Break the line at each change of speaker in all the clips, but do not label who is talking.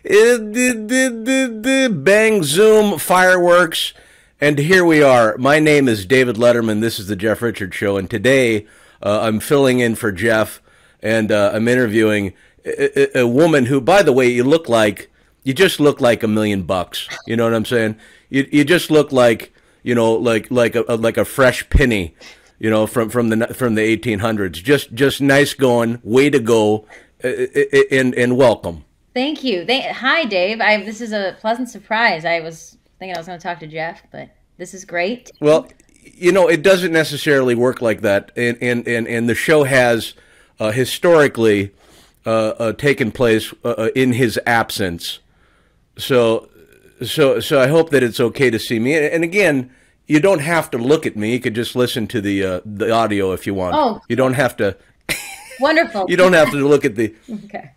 Bang, zoom, fireworks, and here we are. My name is David Letterman. This is the Jeff Richards Show, and today I'm filling in for Jeff, and I'm interviewing a woman who, by the way, you just look like $1,000,000. You know what I'm saying? You just look like, like a fresh penny, from the 1800s. Just nice going. Way to go, and welcome.
Thank you. Hi, Dave. This is a pleasant surprise. I was thinking I was going to talk to Jeff, but this is great.
Well, it doesn't necessarily work like that, and the show has historically taken place in his absence. So I hope that it's okay to see me. And again, you don't have to look at me. You could just listen to the audio if you want.
Oh,
you don't have to.
Wonderful.
You don't have to look at the.
Okay.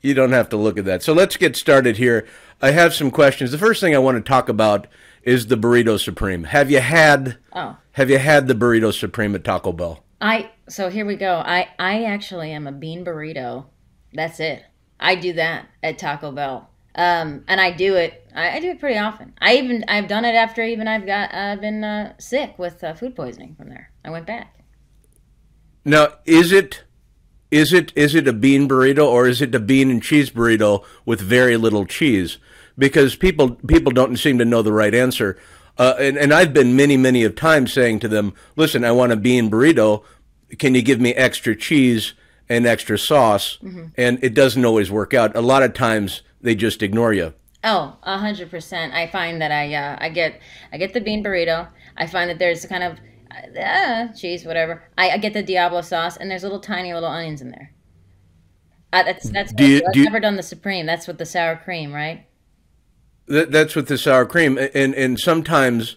You don't have to look at that. So let's get started here. I have some questions. The first thing I want to talk about is the Burrito Supreme. Have you had the Burrito Supreme at Taco Bell?
So here we go. I actually am a bean burrito. That's it. I do that at Taco Bell. And I do it pretty often. I've done it after I've been sick with food poisoning from there. I went back.
Now, is it a bean burrito, or is it a bean and cheese burrito with very little cheese? Because people don't seem to know the right answer. And I've been many of times saying to them, listen, I want a bean burrito. Can you give me extra cheese and extra sauce? Mm-hmm. And it doesn't always work out. A lot of times they just ignore you.
Oh, 100%. I find that I get the bean burrito. I find that there's kind of cheese, whatever. I get the Diablo sauce, and there's tiny little onions in there. I've never done the Supreme. That's with the sour cream, right?
That's with the sour cream, and sometimes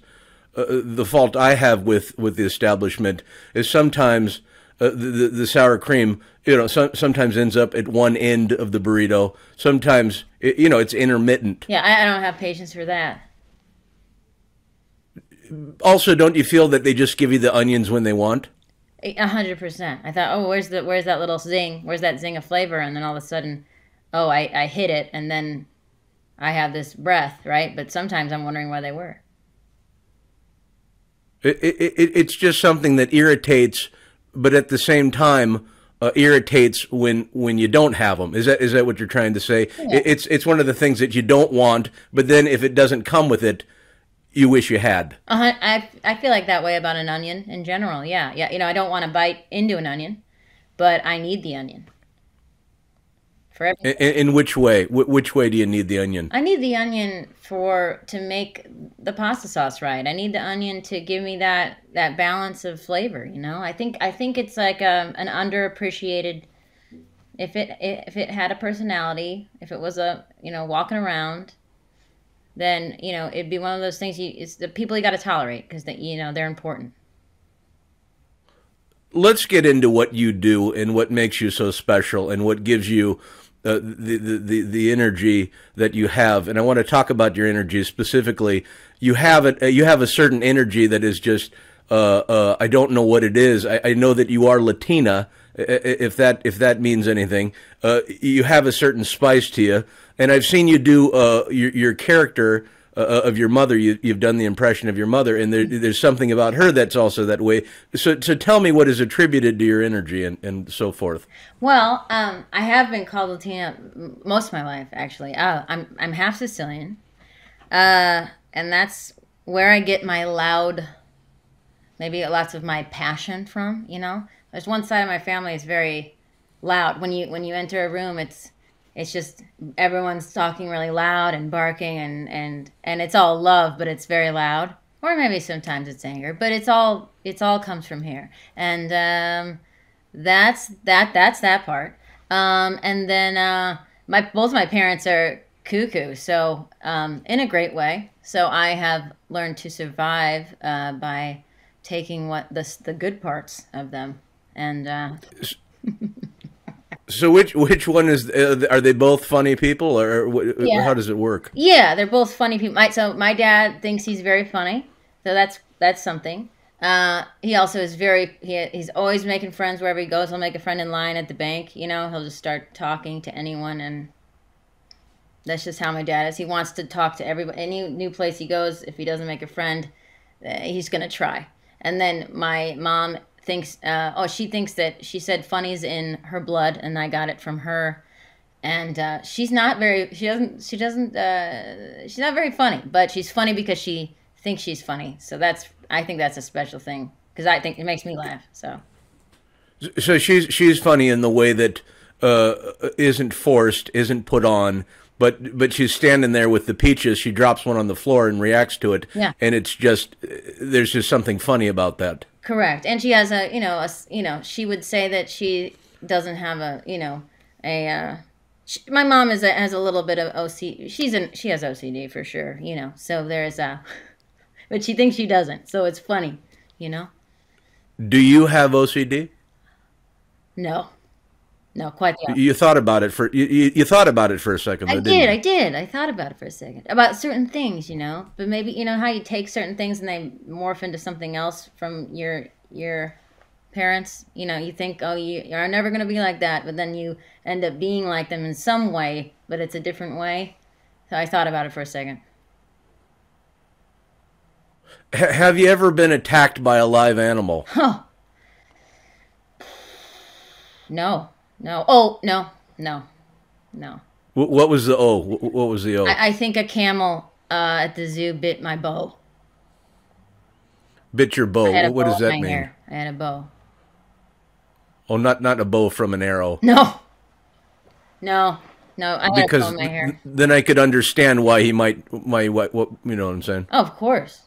the fault I have with the establishment is sometimes the sour cream, sometimes ends up at one end of the burrito. Sometimes it's intermittent.
Yeah, I don't have patience for that.
Also, don't you feel that they just give you the onions when they want?
100%. I thought, where's that little zing? Where's that zing of flavor? And then all of a sudden, I hit it, and then I have this breath, right? But sometimes I'm wondering why they were.
It's just something that irritates, but at the same time irritates when you don't have them. Is that what you're trying to say? Yeah. It's one of the things that you don't want, but then if it doesn't come with it, you wish you had.
I feel like that way about an onion in general. Yeah. I don't want to bite into an onion, but I need the onion for everything.
In which way? Which way do you need the onion?
I need the onion to make the pasta sauce right. I need the onion to give me that balance of flavor. I think it's like an underappreciated. If it had a personality, if it was walking around, then it'd be one of those things. It's the people you got to tolerate because they're important.
Let's get into what you do and what makes you so special and what gives you the energy that you have. And I want to talk about your energy specifically. You have a certain energy that is just I don't know what it is. I know that you are Latina, if that means anything. You have a certain spice to you. And I've seen you do your character of your mother. You've done the impression of your mother, and there's something about her that's also that way. So tell me what is attributed to your energy and so forth.
Well, I have been called Latina most of my life, actually. I'm half Sicilian, and that's where I get my loud, maybe lots of my passion from. There's one side of my family is very loud. When you enter a room, it's just everyone's talking really loud and barking and it's all love, but it's very loud. Or maybe sometimes it's anger, but it's all comes from here. And that's that part. And then both my parents are cuckoo, so in a great way. So I have learned to survive by taking the good parts of them and.
So which one is? Are they both funny people, or how does it work?
Yeah, they're both funny people. So my dad thinks he's very funny, so that's something. He also is he's always making friends wherever he goes. He'll make a friend in line at the bank. He'll just start talking to anyone, and That's just how my dad is. He wants to talk to everybody. Any new place he goes, if he doesn't make a friend, he's going to try. And then my mom thinks, she thinks that she said funny's in her blood, and I got it from her. And she's not very, she's not very funny, but she's funny because she thinks she's funny. So I think that's a special thing because I think it makes me laugh. So
she's funny in the way that isn't forced, isn't put on, but she's standing there with the peaches. She drops one on the floor and reacts to it.
Yeah.
And it's just, there's just something funny about that.
Correct. And she has she would say that she doesn't have my mom has a little bit of OCD. She has OCD for sure, So there's but she thinks she doesn't. So it's funny,
Do you have OCD?
No, quite the opposite.
You thought about it for you thought about it for a second.
I did. I thought about it for a second about certain things, But maybe how you take certain things and they morph into something else from your parents. You think, oh, you're never going to be like that, but then you end up being like them in some way, but it's a different way. So I thought about it for a second.
Have you ever been attacked by a live animal?
Oh. No. Oh, no.
What was the O? What was the O?
I think a camel at the zoo bit my bow.
Bit your bow. What does that mean?
Hair. I had a bow.
Oh, not a bow from an arrow.
No. I had a bow in my hair.
Then I could understand why he might what you know what I'm saying?
Oh, of course.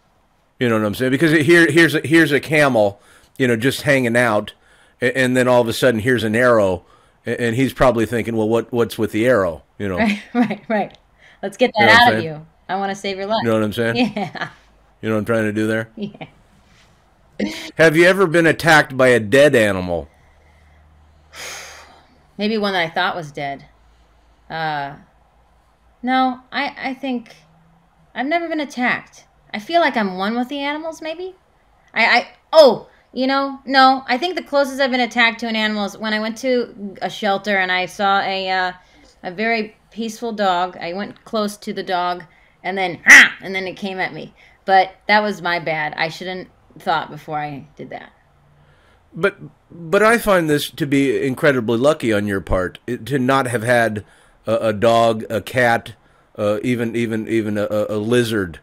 You know what I'm saying? Because here's a camel, just hanging out, and then all of a sudden here's an arrow, and he's probably thinking, well, what's with the arrow?
Right. Let's get that out of you. I want to save your life.
You know what I'm saying?
Yeah.
You know what I'm trying to do there?
Yeah.
Have you ever been attacked by a dead animal?
Maybe one that I thought was dead. No, I think I've never been attacked. I feel like I'm one with the animals, maybe. No. I think the closest I've been attacked to an animal is when I went to a shelter and I saw a very peaceful dog. I went close to the dog and then it came at me. But that was my bad. I shouldn't thought before I did that.
But I find this to be incredibly lucky on your part to not have had a dog, a cat, even a lizard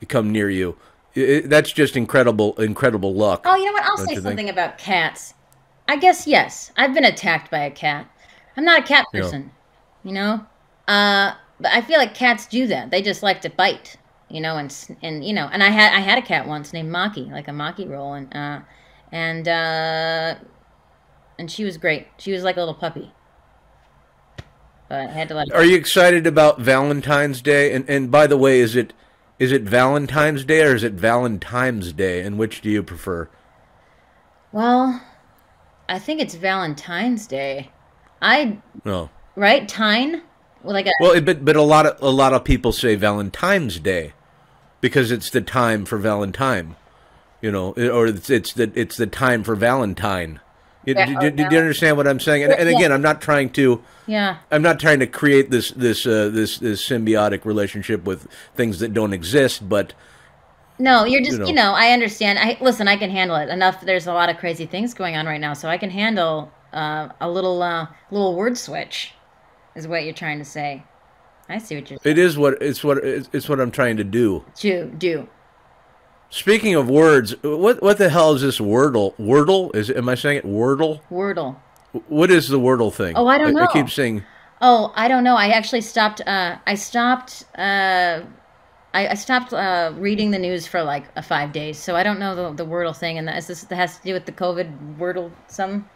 come near you. That's just incredible luck.
Oh, you know what? I'll say something about cats. I guess yes. I've been attacked by a cat. I'm not a cat person, But I feel like cats do that. They just like to bite, and I had a cat once named Maki, like a Maki roll, and she was great. She was like a little puppy. But I had to let her.
Are you excited about Valentine's Day? And by the way, is it Valentine's Day or is it Valentine's Day? And which do you prefer?
Well, I think it's Valentine's Day.
No.
Right? Tine?
But a lot of people say Valentine's Day because it's the time for Valentine. Or it's the time for Valentine. Do you understand what I'm saying? And again, I'm not trying to.
Yeah.
I'm not trying to create this symbiotic relationship with things that don't exist, but.
No, you're just I understand. Listen, I can handle it enough. There's a lot of crazy things going on right now, so I can handle a little word switch. Is what you're trying to say. I see what you're saying.
It's what I'm trying to do.
Do.
Speaking of words, what the hell is this Wordle? Wordle? Am I saying it Wordle?
Wordle.
What is the Wordle thing?
Oh, I don't know.
I keep saying.
Oh, I don't know. I actually stopped. I stopped reading the news for like 5 days, so I don't know the Wordle thing. And that has to do with the COVID Wordle some.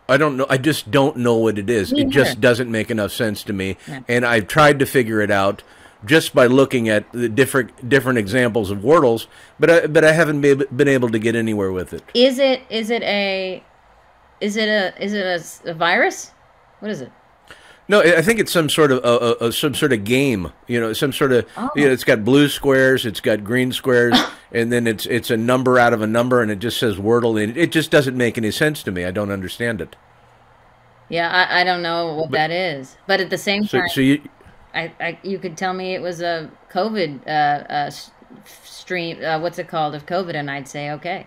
I don't know. I just don't know what it is. It just doesn't make enough sense to me, and I've tried to figure it out. Just by looking at the different examples of Wordles, but I haven't been able to get anywhere with it.
Is it a virus? What is it?
No, I think it's some sort of game. Some sort of.
Oh.
It's got blue squares, it's got green squares, and then it's a number out of a number, and it just says Wordle, and it just doesn't make any sense to me. I don't understand it.
Yeah, I don't know what that is, but at the same time, you could tell me it was a COVID stream. What's it called of COVID, and I'd say okay.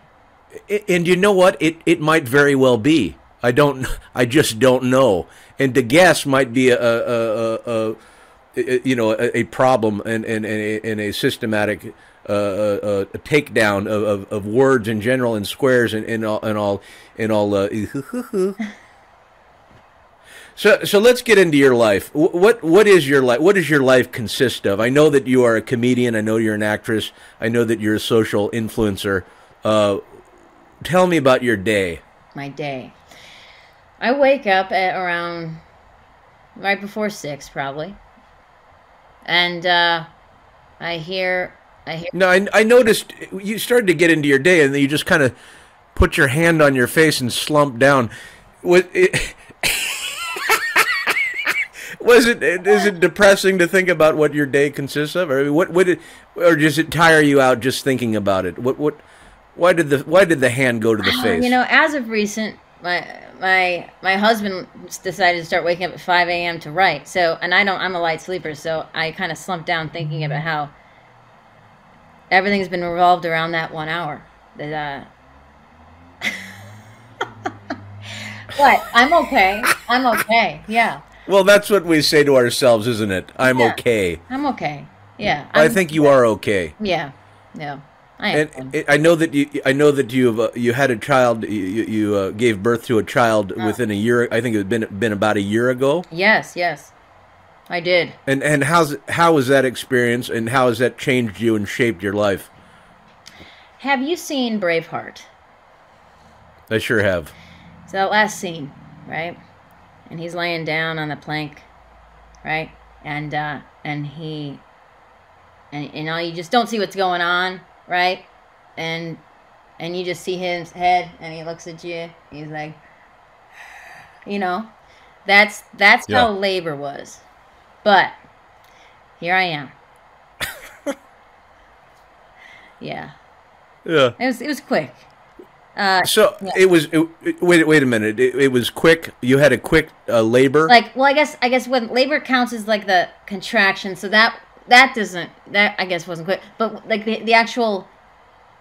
And you know what? It might very well be. I don't. I just don't know. And to guess might be a problem and a systematic a takedown of words in general and squares and all. So let's get into your life. What is your life? What does your life consist of? I know that you are a comedian. I know you're an actress. I know that you're a social influencer. Tell me about your day.
My day. I wake up at around right before 6, probably, and I hear.
No, I noticed you started to get into your day, and then you just kind of put your hand on your face and slumped down. Is it depressing to think about what your day consists of, or or does it tire you out just thinking about it? Why did the hand go to the face?
As of recent, my husband decided to start waking up at 5 a.m. to write. So, and I'm a light sleeper, so I kind of slumped down thinking about how everything's been revolved around that 1 hour. But I'm okay. I'm okay. Yeah.
Well, that's what we say to ourselves, isn't it? I'm okay.
I'm okay. Yeah.
I think you are okay.
Yeah. Yeah. I am.
And I know that you had a child. You gave birth to a child within a year. I think it had been about a year ago.
Yes. Yes. I did.
And how was that experience, and how has that changed you and shaped your life?
Have you seen Braveheart?
I sure have.
So that last scene, right? And he's laying down on the plank, right? And you just don't see what's going on, right? And you just see his head, and he looks at you. He's like, that's how labor was. But here I am. Yeah.
Yeah.
It was quick.
It was. Wait a minute. It was quick. You had a quick labor.
I guess when labor counts as like the contraction, so that I guess wasn't quick. But like the actual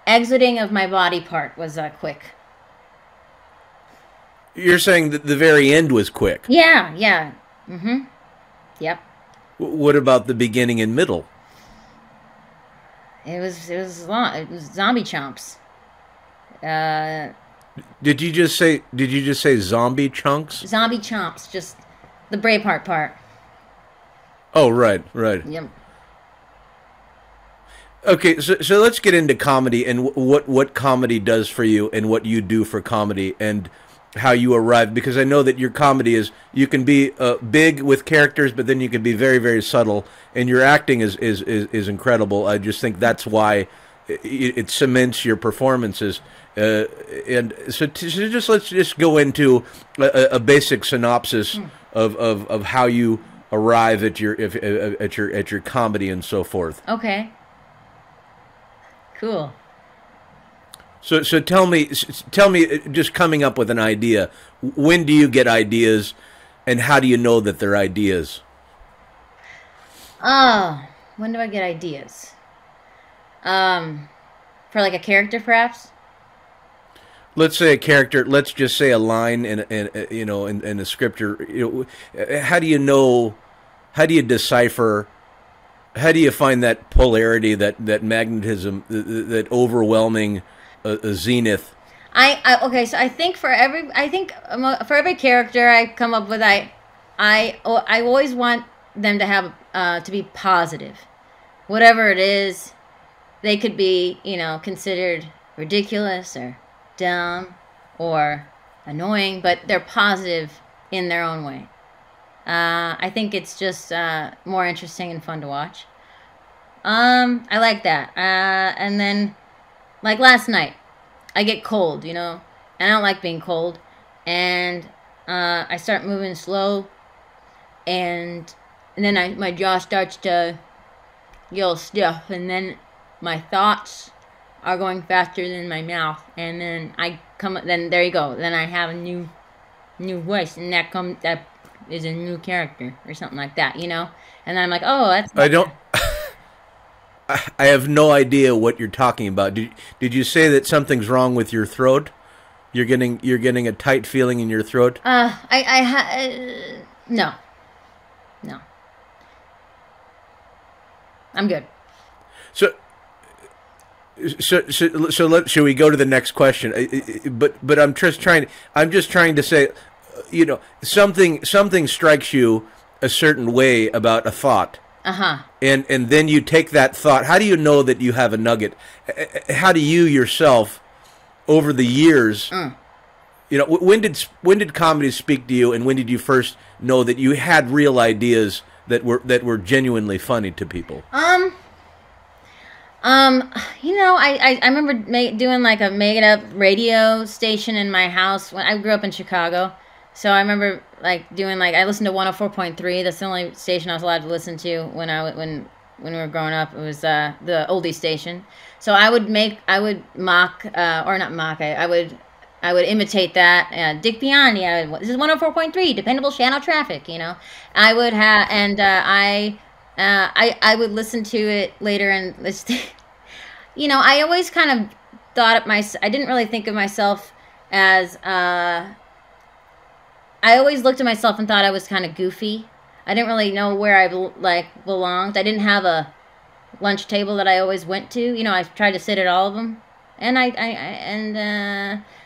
exiting of my body part was quick.
You're saying that the very end was quick.
Yeah. Yeah. Mm-hmm. Yep.
What about the beginning and middle?
It was long. It was zombie chomps.
Did you just say zombie chunks?
Zombie chomps, just the Braveheart part.
Oh, right.
Yep.
Okay, so let's get into comedy and what comedy does for you and what you do for comedy and how you arrive, because I know that your comedy is, you can be big with characters, but then you can be very, very subtle, and your acting is incredible. I just think that's why it cements your performances. And so let's just go into a basic synopsis of how you arrive at your comedy and so forth.
Okay. Cool.
So tell me, just coming up with an idea. When do you get ideas, and how do you know that they're ideas?
When do I get ideas? For like a character, perhaps.
Let's say a character. Let's just say a line in a scripture. How do you know? How do you decipher? How do you find that polarity, that magnetism, that overwhelming zenith?
Okay. So I think for every character I come up with, I always want them to have to be positive, whatever it is. They could be, considered ridiculous or dumb or annoying, but they're positive in their own way. I think it's just more interesting and fun to watch. I like that. And then, like last night, I get cold, and I don't like being cold. And I start moving slow, and then my jaw starts to get all stiff, and then my thoughts are going faster than my mouth, and then then there you go. Then I have a new voice, and that is a new character or something like that, you know. And then I'm like, oh, that's
I don't. I have no idea what you're talking about. Did you say that something's wrong with your throat? You're getting a tight feeling in your throat.
No, no, I'm good.
So should we go to the next question? But I'm just trying to say, you know, something strikes you a certain way about a thought.
Uh-huh.
And then you take that thought. How do you know that you have a nugget? How do you yourself, over the years, you know, when did comedy speak to you, and when did you first know that you had real ideas that were genuinely funny to people?
You know, I remember doing like a made up radio station in my house when I grew up in Chicago. So I remember like doing like I listened to 104.3. That's the only station I was allowed to listen to when we were growing up. It was the oldie station. So I would mock or not mock. I would imitate that. Dick Biondi. This is 104.3, dependable channel traffic. You know, I would have and I would listen to it later and listen. You know, I always kind of thought I didn't really think of myself as. I always looked at myself and thought I was kind of goofy. I didn't really know where I belonged. I didn't have a lunch table that I always went to. You know, I tried to sit at all of them, and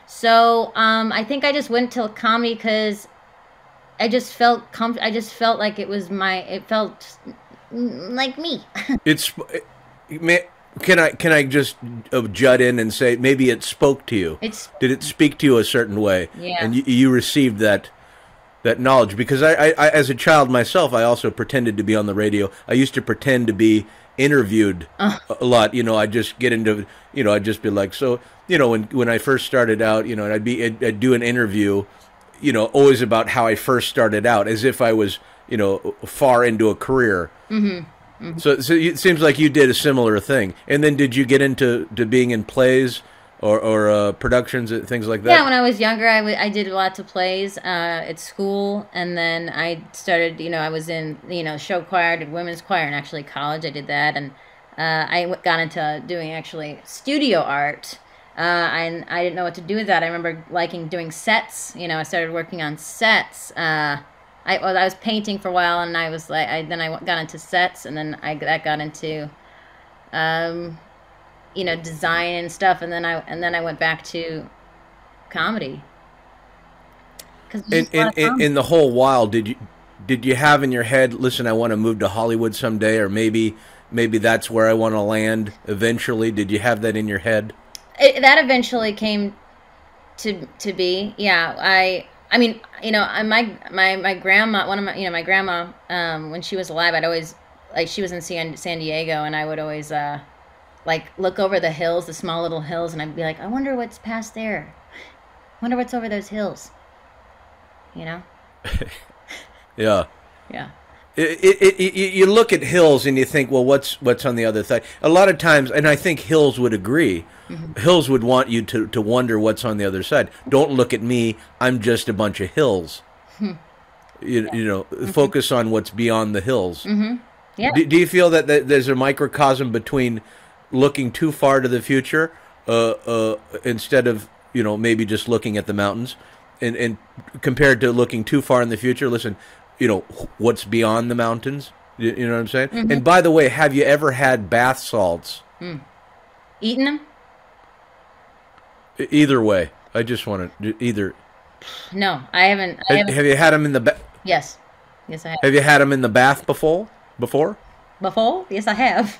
so I think I just went to comedy because I just felt I just felt like it was it felt like me.
Can I just jut in and say maybe it spoke to you? Did it speak to you a certain way?
Yeah.
And you received that knowledge? Because I as a child myself, I also pretended to be on the radio. I used to pretend to be interviewed a lot. You know, I'd just get into, you know, I'd just be like, so, you know, when I first started out, you know, and I'd do an interview, you know, always about how I first started out, as if I was, you know, far into a career. Mm-hmm. Mm-hmm. So it seems like you did a similar thing. And then did you get into being in plays or productions, things like that?
Yeah, when I was younger, I did lots of plays at school, and then I started, you know, I was in, you know, show choir, did women's choir, and actually college I did that, and I got into doing actually studio art. And I didn't know what to do with that. I remember liking doing sets. You know, I started working on sets. I was painting for a while, and I was like, then I got into sets, and then that got into, you know, design and stuff, and then I went back to comedy.
In the whole while, did you have in your head, listen, I want to move to Hollywood someday, or maybe that's where I want to land eventually? Did you have that in your head?
That eventually came to be. Yeah, I mean, you know, my grandma, my grandma, when she was alive, I'd always, like, she was in San Diego, and I would always, like, look over the hills, the small little hills, and I'd be like, I wonder what's past there. I wonder what's over those hills. You know?
Yeah.
Yeah.
You look at hills and you think, well, what's on the other side? A lot of times, and I think hills would agree, hills would want you to wonder what's on the other side. Don't look at me, I'm just a bunch of hills. You know, focus on what's beyond the hills.
Yeah.
Do you feel that there's a microcosm between looking too far to the future instead of, you know, maybe just looking at the mountains, and compared to looking too far in the future? Listen, you know, what's beyond the mountains? You know what I'm saying? And by the way, have you ever had bath salts?
Eaten them?
Either way. I just want to either.
No, I haven't.
Have you had them in the bath?
Yes. Yes, I have.
Have you had them in the bath before? Before?
Yes, I have.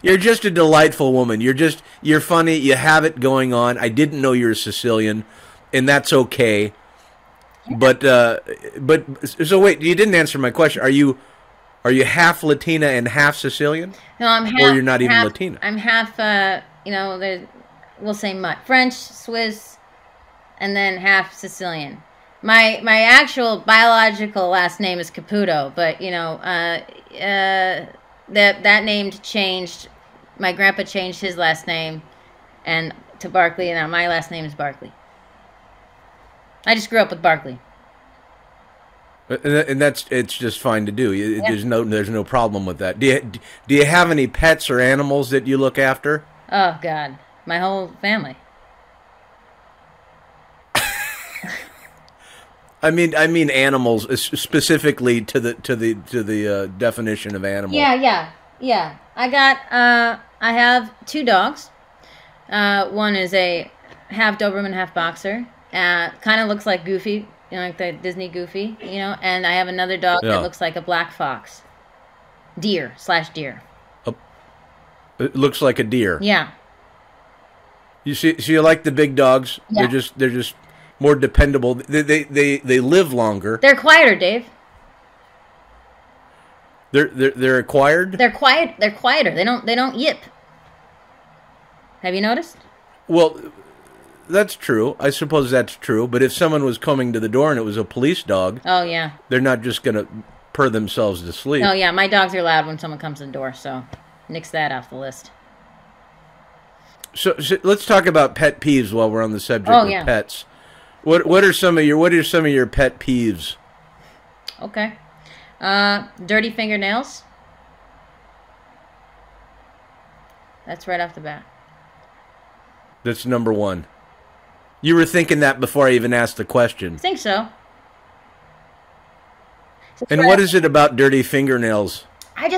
You're just a delightful woman. You're funny. You have it going on. I didn't know you're a Sicilian, and that's okay. But so wait, you didn't answer my question. Are you half Latina and half Sicilian?
No, I'm half.
Or you're not even Latina?
I'm half. You know, we'll say French, Swiss, and then half Sicilian. My actual biological last name is Caputo, but you know, that name changed. My grandpa changed his last name, and to Barkley, and my last name is Barkley. I just grew up with Barkley.
And it's just fine to do. There's no problem with that. Do you have any pets or animals that you look after?
Oh God, my whole family.
I mean animals specifically to the definition of animal.
Yeah. I have 2 dogs. One is a half Doberman, half boxer. Kind of looks like Goofy, like the Disney Goofy, And I have another dog that looks like a black fox, deer.
It looks like a deer.
Yeah.
You see, so you like the big dogs?
Yeah.
They're just more dependable. They live longer.
They're quieter, Dave.
They're acquired.
They're quiet. They're quieter. They don't yip. Have you noticed?
Well, that's true. I suppose that's true. But if someone was coming to the door and it was a police dog,
oh yeah,
they're not just gonna purr themselves to sleep.
Oh yeah, my dogs are loud when someone comes to the door. So nix that off the list.
So let's talk about pet peeves while we're on the subject of pets. What are some of your pet peeves?
Okay. Dirty fingernails. That's right off the bat.
That's number 1. You were thinking that before I even asked the question.
I think so.
And what is it about dirty fingernails?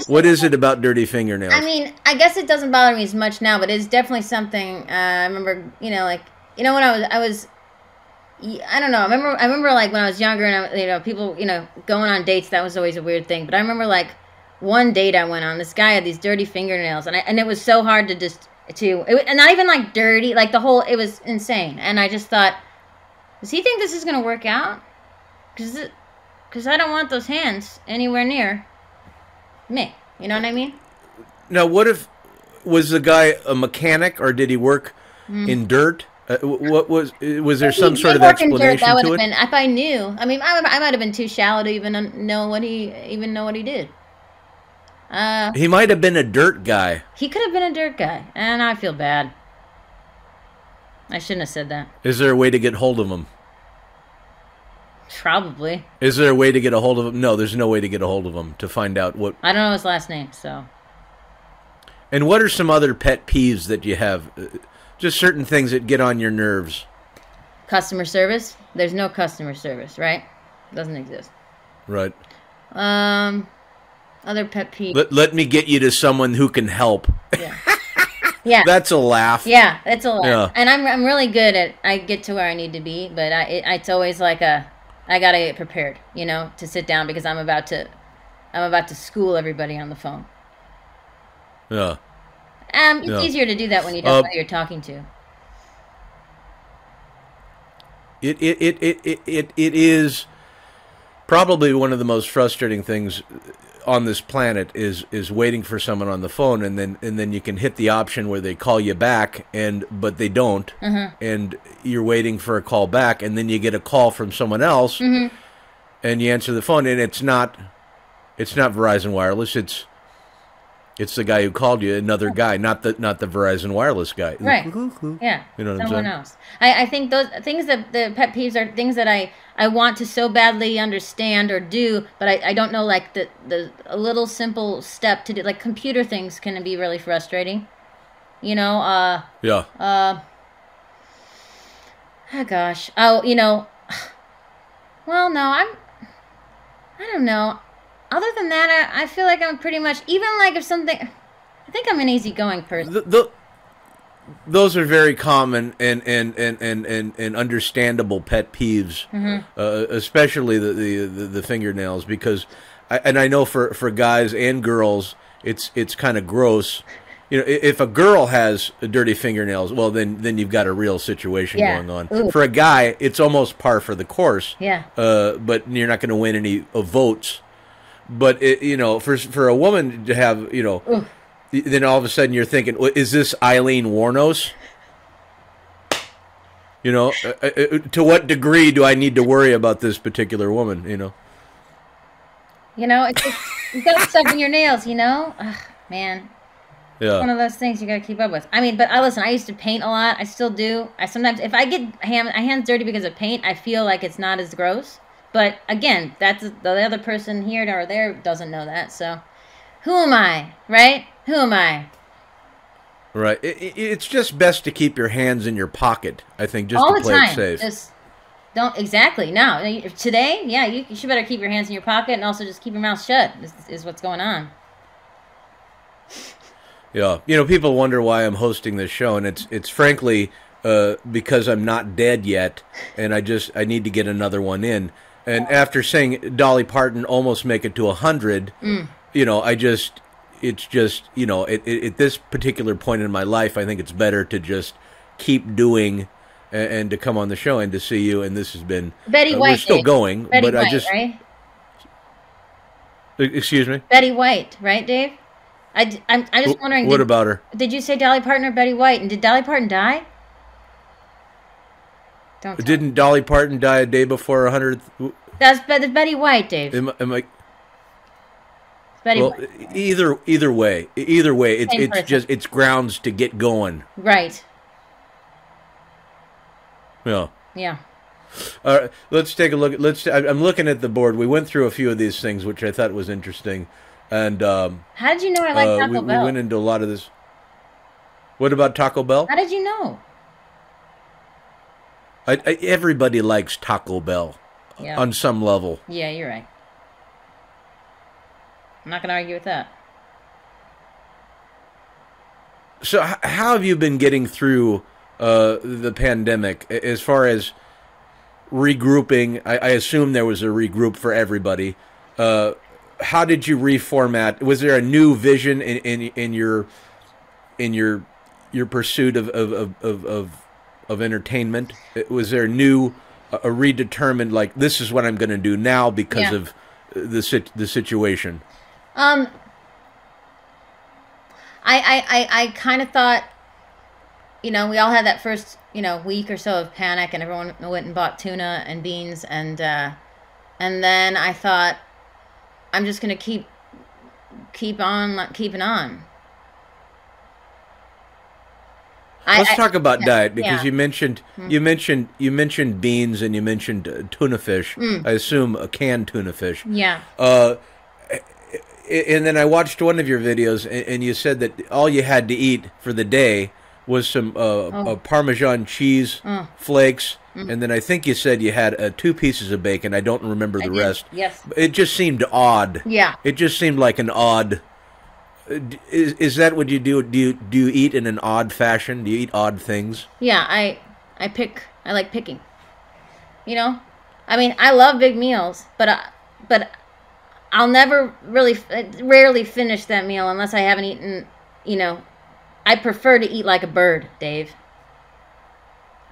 What is it about dirty fingernails?
I mean, I guess it doesn't bother me as much now, but it's definitely something. I remember, when I was. I don't know. I remember like when I was younger and people, going on dates, that was always a weird thing. But I remember like one date I went on, this guy had these dirty fingernails and it was so hard and not even like dirty, like it was insane. And I just thought, does he think this is going to work out? Cuz I don't want those hands anywhere near me. You know what I mean?
Now, was the guy a mechanic or did he work in dirt? Was there some sort of explanation to it?
If I knew, I mean, I might have been too shallow to even know what he did.
He might have been a dirt guy.
He could have been a dirt guy, and I feel bad. I shouldn't have said that.
Is there a way to get hold of him?
Probably.
Is there a way to get a hold of him? No, there's no way to get a hold of him to find out what.
I don't know his last name, so.
And what are some other pet peeves that you have? Just certain things that get on your nerves.
Customer service? There's no customer service, right? Doesn't exist.
Right.
Other pet peeves.
Let me get you to someone who can help.
Yeah. Yeah.
That's a laugh.
Yeah, it's a laugh.
Yeah.
And I'm really good at, I get to where I need to be, but it's always like I gotta get prepared, to sit down because I'm about to school everybody on the phone.
Yeah.
It's easier to do that when you don't know who you're talking to.
It is probably one of the most frustrating things on this planet is waiting for someone on the phone and then you can hit the option where they call you back but they don't, and you're waiting for a call back and then you get a call from someone else and you answer the phone and it's not Verizon Wireless, it's the guy who called you, another guy, not the Verizon Wireless guy.
Right. Yeah.
You know what
Someone
I'm saying?
else. I think those things that the pet peeves are things that I want to so badly understand or do, but I don't know like a little simple step to do. Like computer things can be really frustrating. Yeah. Oh gosh. Oh, well, no, I don't know. Other than that, I feel like I'm pretty much, even like if something, I think I'm an easygoing person.
Those are very common and understandable pet peeves, especially the fingernails, because I know for guys and girls, it's kind of gross. If a girl has dirty fingernails, well, then you've got a real situation going on.
Ooh.
For a guy, it's almost par for the course.
Yeah.
But you're not going to win any votes. But for a woman to have, then all of a sudden you're thinking, well, is this Eileen Warnos? To what degree do I need to worry about this particular woman?
It's just, you got stuff in your nails. Ugh, man. It's one of those things you gotta keep up with. I mean, but listen, I used to paint a lot. I still do. I sometimes, if I get hands dirty because of paint, I feel like it's not as gross. But again, that's the other person here or there doesn't know that. So, who am I, right? Who am I?
Right. It's just best to keep your hands in your pocket, I think, just
All
to
the
play
time.
it safe.
Just don't exactly. Now, today, yeah, you should better keep your hands in your pocket and also just keep your mouth shut. Is what's going on.
Yeah, people wonder why I'm hosting this show, and it's frankly because I'm not dead yet, and I need to get another one in. And after saying Dolly Parton almost make it to 100, it's just at this particular point in my life, I think it's better to just keep doing and to come on the show and to see you. And this has been
Betty White.
We're still going,
Betty
but
White, right?
Excuse me.
Betty White, right, Dave? I'm just wondering.
What about her?
Did you say Dolly Parton or Betty White? And did Dolly Parton die?
Didn't Dolly Parton die a day before 100th?
That's Betty White, Dave.
Am I?
Betty
Well,
White.
either way, it's grounds to get going.
Right.
Yeah.
Yeah.
All right, let's take a look. I'm looking at the board. We went through a few of these things, which I thought was interesting. And
how did you know I like Taco Bell?
We went into a lot of this. What about Taco Bell?
How did you know?
Everybody likes Taco Bell on some level.
Yeah, you're right. I'm not going to argue with that.
So how have you been getting through the pandemic as far as regrouping? I assume there was a regroup for everybody. How did you reformat? Was there a new vision in your pursuit of entertainment? Was there a redetermined, like, this is what I'm going to do now because of the situation?
I kind of thought, we all had that first, week or so of panic, and everyone went and bought tuna and beans, and then I thought, I'm just gonna keep on keeping on.
Let's talk about diet, because you mentioned beans and you mentioned tuna fish. I assume a canned tuna fish.
Yeah.
And then I watched one of your videos, and you said that all you had to eat for the day was some Parmesan cheese flakes, and then I think you said you had 2 pieces of bacon. I don't remember the rest.
Yes.
It just seemed odd.
Yeah.
It just seemed like an odd. Is that what you do? Do you eat in an odd fashion? Do you eat odd things?
Yeah, I like picking. I mean, I love big meals, but I'll never rarely finish that meal unless I haven't eaten, I prefer to eat like a bird, Dave.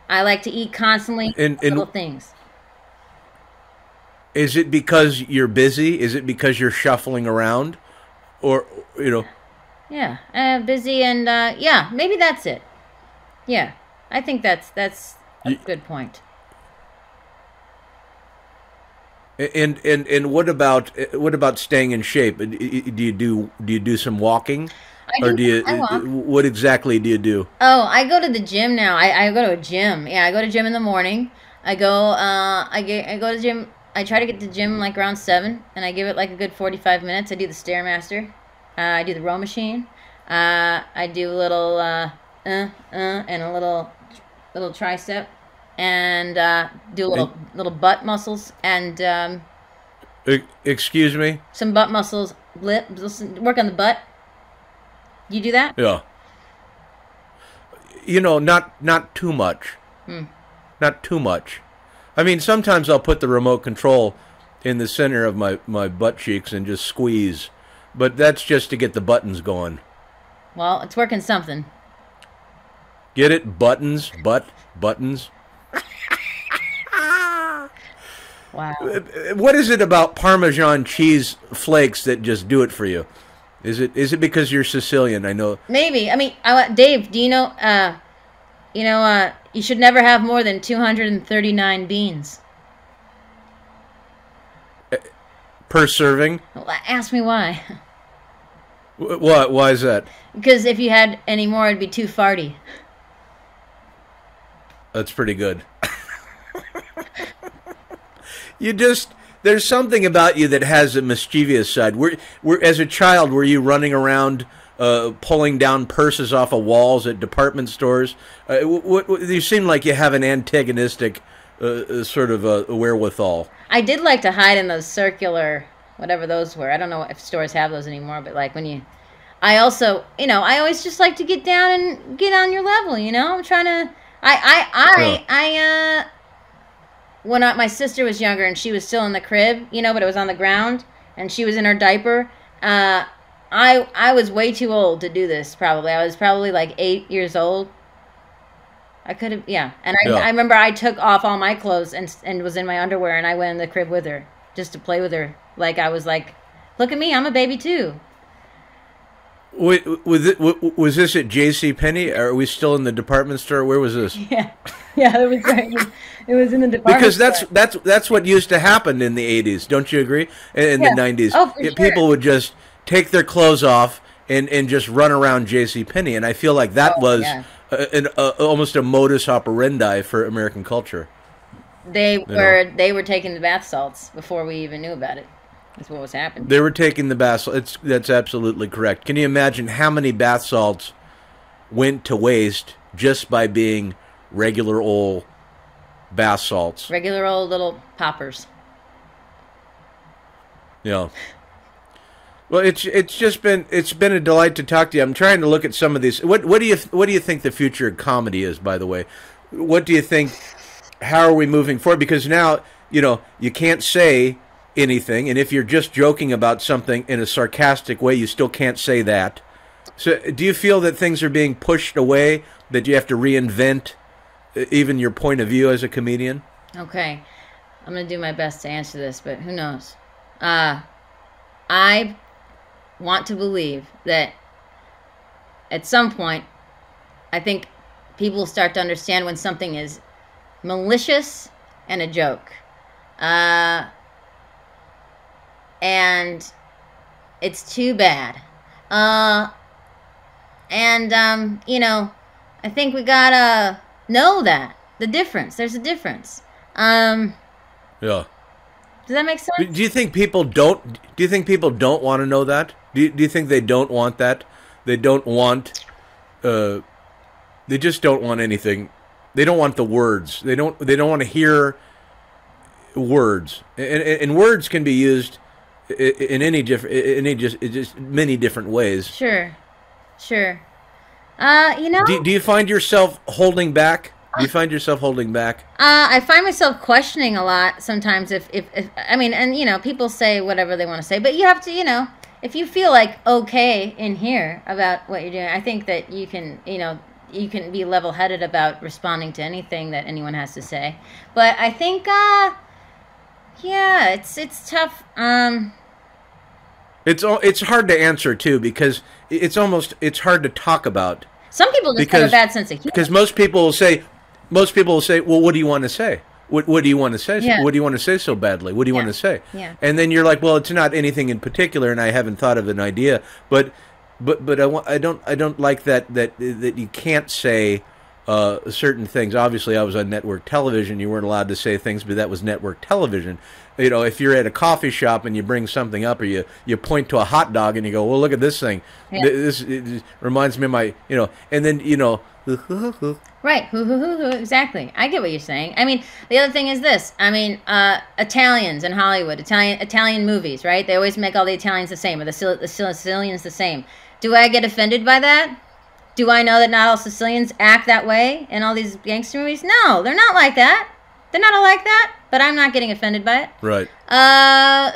I like to eat constantly little things.
Is it because you're busy? Is it because you're shuffling around? Or,
Yeah, busy and, maybe that's it. Yeah, I think that's a good point.
And what about staying in shape? Do you do some walking?
I walk.
What exactly do you do?
Oh, I go to the gym now. I go to a gym. Yeah, I go to gym in the morning. I go to the gym. I try to get to the gym like around 7, and I give it like a good 45 minutes. I do the Stairmaster. I do the row machine. I do a little and a little tricep, and do a little butt muscles and
excuse me?
Some butt muscles. Work on the butt. You do that?
Yeah. Not too much. Not too much. I mean, sometimes I'll put the remote control in the center of my butt cheeks and just squeeze. But that's just to get the buttons going.
Well, it's working something.
Get it? Buttons? Buttons?
Wow.
What is it about Parmesan cheese flakes that just do it for you? Is it because you're Sicilian? I know.
Maybe. I mean, Dave, do you know? You should never have more than 239 beans
Per serving?
Well, ask me why.
What? Why is that?
Because if you had any more, it'd be too farty.
That's pretty good. There's something about you that has a mischievous side. As a child, were you running around pulling down purses off of walls at department stores? You seem like you have an antagonistic sort of a wherewithal.
I did like to hide in those circular, whatever those were. I don't know if stores have those anymore, but like when you... I also, I always just like to get down and get on your level, I'm trying to... When my sister was younger and she was still in the crib, but it was on the ground, and she was in her diaper, I was way too old to do this, probably. I was probably like 8 years old. I could have, yeah. And I remember I took off all my clothes and was in my underwear, and I went in the crib with her just to play with her. Like, I was like, look at me, I'm a baby too.
Was this at J.C. Penney? Are we still in the department store? Where was this?
Yeah, it was in the department
because
store.
that's what used to happen in the 80s. Don't you agree? In the 90s,
oh, for sure.
People would just take their clothes off and just run around J.C. Penney, and I feel like that was almost a modus operandi for American culture.
They were taking the bath salts before we even knew about it. That's what was happening.
They were taking the bath salts. That's absolutely correct. Can you imagine how many bath salts went to waste just by being regular old bath salts?
Regular old little poppers.
Yeah. Well, it's been a delight to talk to you. I'm trying to look at some of these. What do you think the future of comedy is? By the way, what do you think? How are we moving forward? Because now you can't say anything, and if you're just joking about something in a sarcastic way, you still can't say that. So, do you feel that things are being pushed away? That you have to reinvent even your point of view as a comedian?
Okay, I'm gonna do my best to answer this, but who knows? I want to believe that at some point, I think people start to understand when something is malicious and a joke. And it's too bad. I think we gotta know that. The difference. There's a difference.
Yeah.
Does that make sense?
Do you think people don't want to know that? Do you think they don't want that? They don't want they just don't want anything. They don't want the words. They don't want to hear words. And words can be used in just many different ways.
Sure. Do
you find yourself holding back? Do you find yourself holding back?
I find myself questioning a lot sometimes. If people say whatever they want to say, but you have to, if you feel like okay in here about what you're doing, I think that you can be level-headed about responding to anything that anyone has to say. But I think, it's tough.
It's hard to answer too, because it's hard to talk about.
Some people just have a bad sense of humor.
Because most people will say, well, what do you want to say? What do you want to say?
Yeah.
What do you want to say so badly? What do you want to say?
Yeah.
And then you're like, well, it's not anything in particular, and I haven't thought of an idea. But I don't like that you can't say certain things. Obviously, I was on network television. You weren't allowed to say things, but that was network television. If you're at a coffee shop and you bring something up, or you point to a hot dog and you go, well, look at this thing. Yeah. This it reminds me of my, and then,
Right, exactly. I get what you're saying. I mean, the other thing is this. I mean, Italians in Hollywood, Italian movies, right? They always make all the Italians the same, or the Sicilians the same. Do I get offended by that? Do I know that not all Sicilians act that way in all these gangster movies? No, they're not like that. They're not all like that, but I'm not getting offended by it.
Right.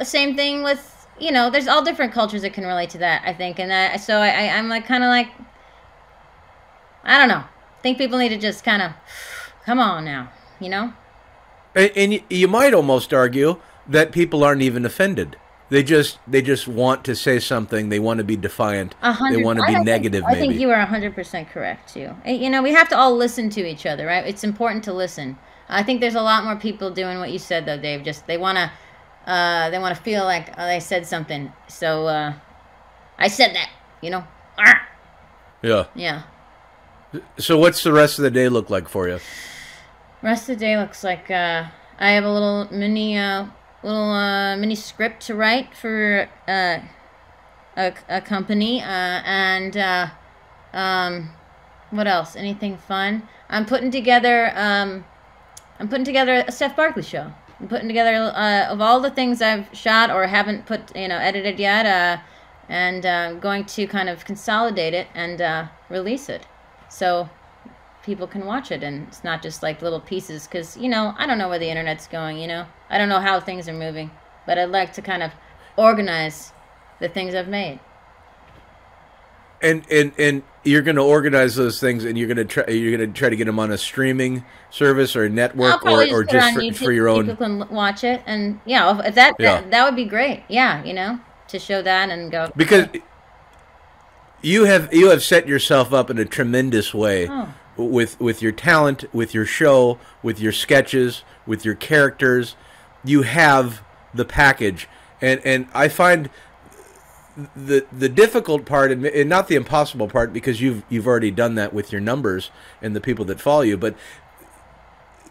Same thing with, there's all different cultures that can relate to that, I think. And I'm like, kind of like, I don't know. I think people need to just kind of, come on now,
And you might almost argue that people aren't even offended. They just want to say something. They want to be defiant. They want to be negative, maybe.
I think you are 100% correct, too. We have to all listen to each other, right? It's important to listen. I think there's a lot more people doing what you said, though, Dave. Just they want to feel like they said something. So I said that. you know. Arr!
Yeah.
Yeah.
So what's the rest of the day look like for you?
Rest of the day looks like I have a little mini script to write for a company, and what else? Anything fun? I'm putting together a Steph Barkley show. I'm putting together of all the things I've shot or haven't edited yet, and going to kind of consolidate it and release it, so people can watch it, and it's not just like little pieces, because I don't know where the internet's going. I don't know how things are moving, but I'd like to kind of organize the things I've made.
And you're going to organize those things, and you're going to try to get them on a streaming service or a network, or just for your own.
People can watch it, and if that would be great. Yeah, to show that and go,
because you have set yourself up in a tremendous way. With your talent, with your show, with your sketches, with your characters. You have the package, and I find the difficult part, and not the impossible part, because you've already done that with your numbers and the people that follow you. But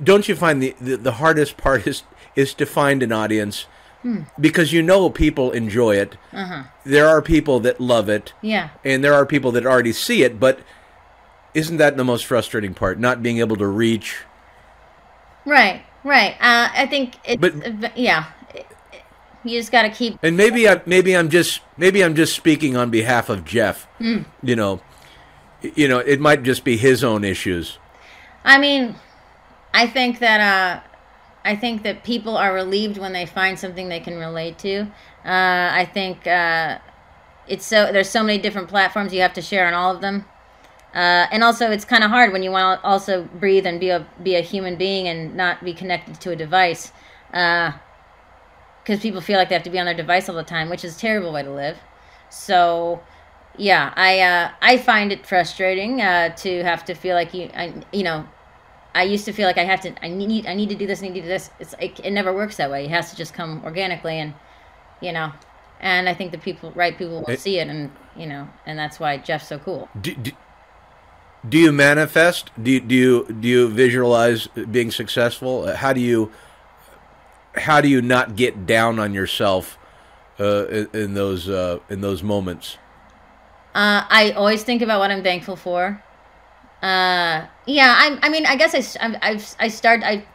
don't you find the hardest part is to find an audience, because people enjoy it. There are people that love it, and there are people that already see it. But isn't that the most frustrating part? Not being able to reach.
Right. I think you just got to keep.
And maybe I'm just speaking on behalf of Jeff. It might just be his own issues.
I mean, I think that people are relieved when they find something they can relate to. I think there's so many different platforms, you have to share on all of them. And also, it's kind of hard when you want to also breathe and be a human being and not be connected to a device, because people feel like they have to be on their device all the time, which is a terrible way to live. So, yeah, I find it frustrating to have to feel like I used to feel like I need to do this, It's like it never works that way. It has to just come organically, and and I think the right people will see it, and and that's why Jeff's so cool.
Do you manifest? Do you visualize being successful? How do you not get down on yourself in those moments?
I always think about what I'm thankful for. I mean, I guess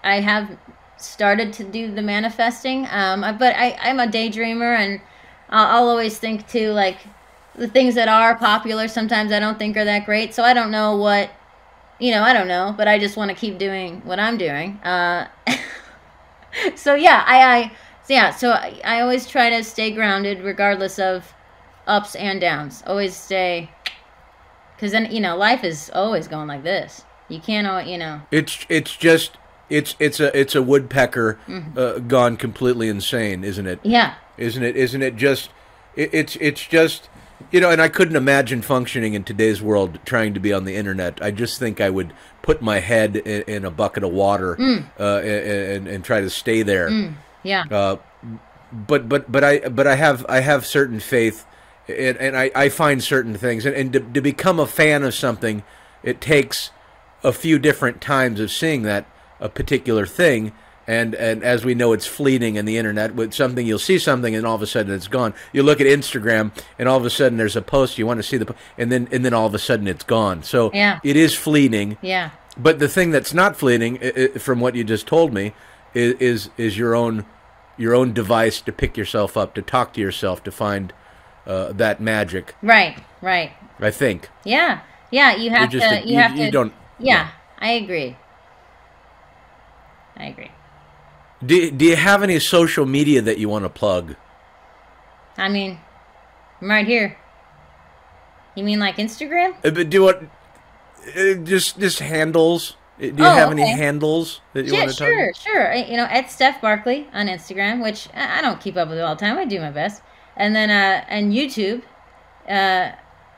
I have started to do the manifesting, but I'm a daydreamer, and I'll always think too, like, the things that are popular sometimes I don't think are that great, so I don't know what, I don't know, but I just want to keep doing what I'm doing. So I always try to stay grounded regardless of ups and downs. Always stay, because then life is always going like this. You can't, It's
a woodpecker gone completely insane, isn't it?
Yeah.
Isn't it just? It's just. And I couldn't imagine functioning in today's world trying to be on the internet. I just think I would put my head in a bucket of water and try to stay there.
Yeah.
But I have certain faith, and I find certain things, and to become a fan of something, it takes a few different times of seeing a particular thing. And as we know, it's fleeting in the internet. With something, you'll see something, and all of a sudden it's gone. You look at Instagram, and all of a sudden there's a post, you want to see and then all of a sudden it's gone. So it is fleeting.
Yeah.
But the thing that's not fleeting, from what you just told me, is your own device to pick yourself up, to talk to yourself, to find that magic.
Right.
I think.
Yeah. You have to. You don't. Yeah, I agree.
Do you have any social media that you want to plug?
I mean, I'm right here. You mean like Instagram?
But do what? Just handles. Do you have any handles that you want to talk about?
Sure. At Steph Barkley on Instagram, which I don't keep up with all the time. I do my best. And then and YouTube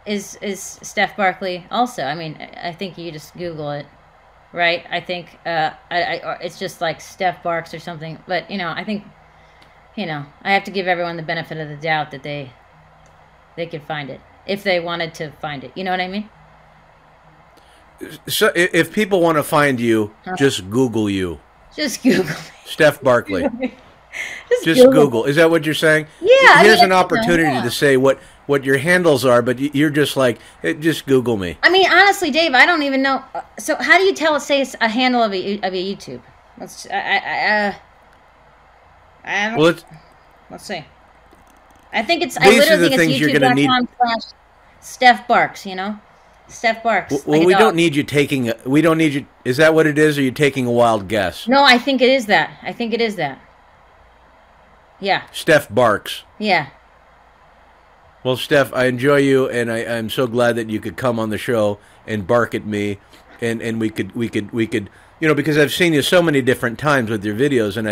is Steph Barkley also. I mean, I think you just Google it. Right, I think it's just like Steph Barks or something. But I think, I have to give everyone the benefit of the doubt that they could find it. if they wanted to find it. You know what I mean?
So if people want to find you, just Google you.
Just Google.
Steph Barkley. Just Google. Is that what you're saying?
Yeah.
Here's an opportunity to say what your handles are, but you're just like, just Google me.
I mean, honestly, Dave, I don't even know. So how do you tell, say, it's a handle of a YouTube? Let's see. I think it's. I literally think it's YouTube.com/Steph Barks. You know, Steph Barks.
Well, we don't need you taking. We don't need you. Is that what it is? Or are you taking a wild guess?
No, I think it is that. Yeah.
Steph Barks.
Yeah.
Well, Steph, I enjoy you, and I'm so glad that you could come on the show and bark at me, and we could, because I've seen you so many different times with your videos, and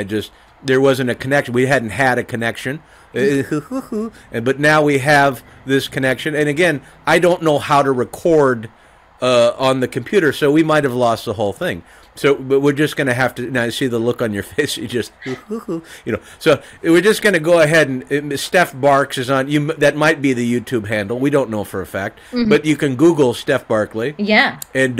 there wasn't a connection. We hadn't had a connection, but now we have this connection. And again, I don't know how to record on the computer, so we might have lost the whole thing. So, but we're just going to have to, now I see the look on your face, you just, so we're just going to go ahead and Steph Barks is on, that might be the YouTube handle, we don't know for a fact, but you can Google Steph Barkley.
Yeah.
And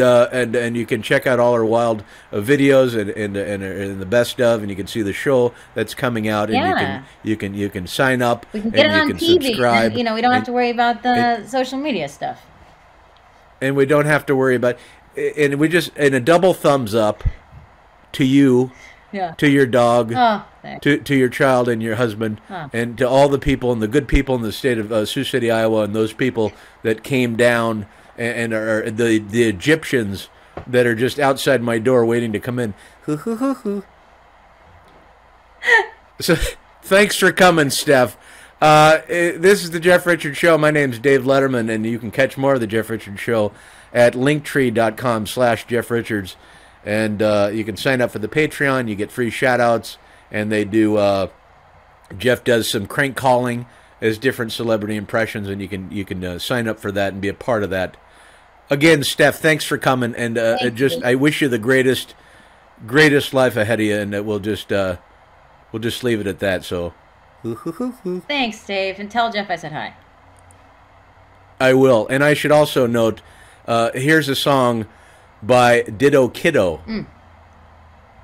you can check out all her wild videos and the best of, and you can see the show that's coming out, and you can sign up,
we can get it on TV,
subscribe.
And, we don't have to worry about the social media stuff.
And we don't have to worry about, and we just, and a double thumbs up to you, to your dog, to your child and your husband, and to all the people and the good people in the state of Sioux City, Iowa, and those people that came down and are the Egyptians that are just outside my door waiting to come in. So thanks for coming, Steph. This is the Jeff Richards Show. My name's Dave Letterman, and you can catch more of the Jeff Richards Show at linktree.com/Jeff Richards. And you can sign up for the Patreon. You get free shout-outs. And they do, Jeff does some crank calling as different celebrity impressions, and you can sign up for that and be a part of that. Again, Steph, thanks for coming. And I wish you the greatest life ahead of you, and we'll just leave it at that. So.
Thanks, Dave, and tell Jeff I said hi.
I will, and I should also note, here's a song by Ditto Kiddo.